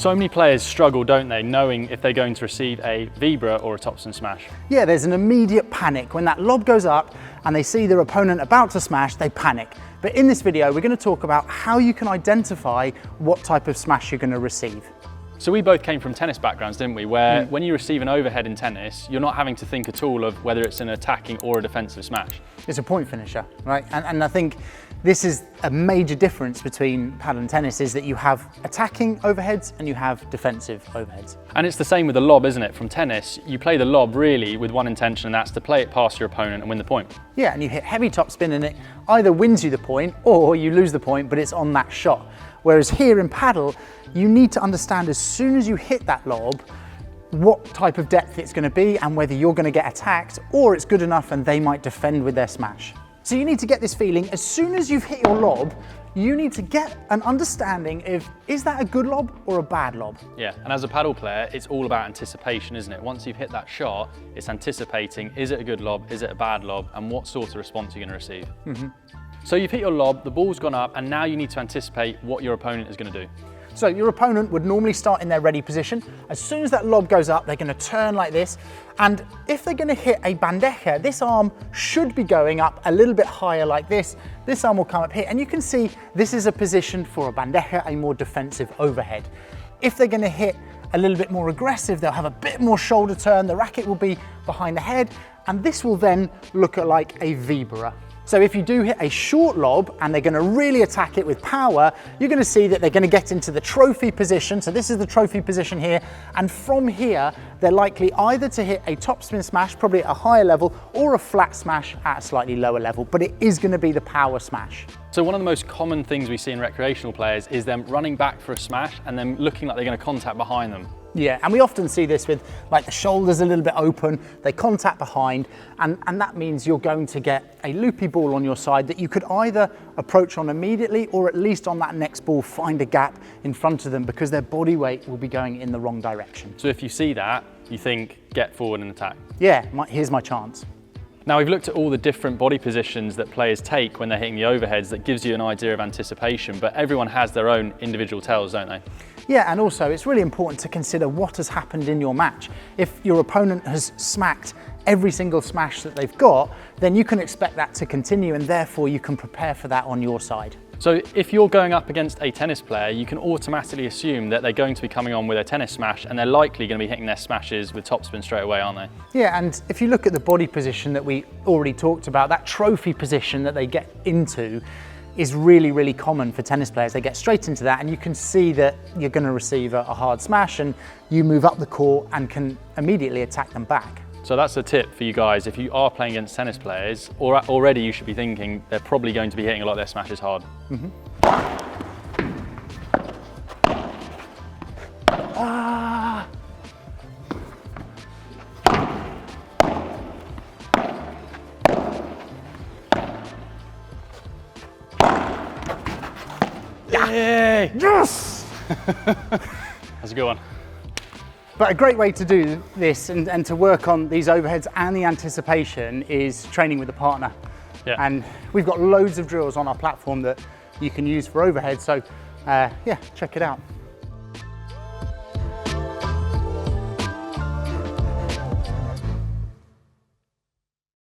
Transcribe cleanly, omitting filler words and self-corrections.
So many players struggle, don't they, knowing if they're going to receive a Vibora or a topspin smash. Yeah, there's an immediate panic. When that lob goes up and they see their opponent about to smash, they panic. But in this video, we're going to talk about how you can identify what type of smash you're going to receive. So we both came from tennis backgrounds, didn't we? Where when you receive an overhead in tennis, you're not having to think at all of whether it's an attacking or a defensive smash. It's a point finisher, right? And I think this is a major difference between paddle and tennis, is that you have attacking overheads and you have defensive overheads. And it's the same with the lob, isn't it? From tennis, you play the lob really with one intention, and that's to play it past your opponent and win the point. Yeah, and you hit heavy topspin and it either wins you the point or you lose the point, but it's on that shot. Whereas here in paddle, you need to understand as soon as you hit that lob, what type of depth it's going to be and whether you're going to get attacked or it's good enough and they might defend with their smash. So you need to get this feeling as soon as you've hit your lob, you need to get an understanding of, is that a good lob or a bad lob? Yeah, and as a paddle player, it's all about anticipation, isn't it? Once you've hit that shot, it's anticipating, is it a good lob, is it a bad lob, and what sort of response you're going to receive. So you've hit your lob, the ball's gone up, and now you need to anticipate what your opponent is going to do. So your opponent would normally start in their ready position. As soon as that lob goes up, they're going to turn like this. And if they're going to hit a bandeja, this arm should be going up a little bit higher like this. This arm will come up here. And you can see this is a position for a bandeja, a more defensive overhead. If they're going to hit a little bit more aggressive, they'll have a bit more shoulder turn. The racket will be behind the head. And this will then look like a Vibora. So if you do hit a short lob and they're going to really attack it with power, you're going to see that they're going to get into the trophy position. So this is the trophy position here. And from here, they're likely either to hit a topspin smash, probably at a higher level, or a flat smash at a slightly lower level. But it is going to be the power smash. So one of the most common things we see in recreational players is them running back for a smash and then looking like they're going to contact behind them. Yeah, and we often see this with like the shoulders a little bit open, they contact behind, and that means you're going to get a loopy ball on your side that you could either approach on immediately or at least on that next ball find a gap in front of them because their body weight will be going in the wrong direction. So if you see that, you think, get forward and attack. Yeah, here's my chance. Now we've looked at all the different body positions that players take when they're hitting the overheads. That gives you an idea of anticipation, but everyone has their own individual tells, don't they? Yeah, and also it's really important to consider what has happened in your match. If your opponent has smacked every single smash that they've got, then you can expect that to continue and therefore you can prepare for that on your side. So if you're going up against a tennis player, you can automatically assume that they're going to be coming on with a tennis smash and they're likely going to be hitting their smashes with topspin straight away, aren't they? Yeah, and if you look at the body position that we already talked about, that trophy position that they get into is really, really common for tennis players. They get straight into that and you can see that you're going to receive a hard smash and you move up the court and can immediately attack them back. So that's a tip for you guys. If you are playing against tennis players, already you should be thinking they're probably going to be hitting a lot of their smashes hard. Ah. Yay! Yes! That's a good one. But a great way to do this and to work on these overheads and the anticipation is training with a partner. Yeah. And we've got loads of drills on our platform that you can use for overheads. So yeah, check it out.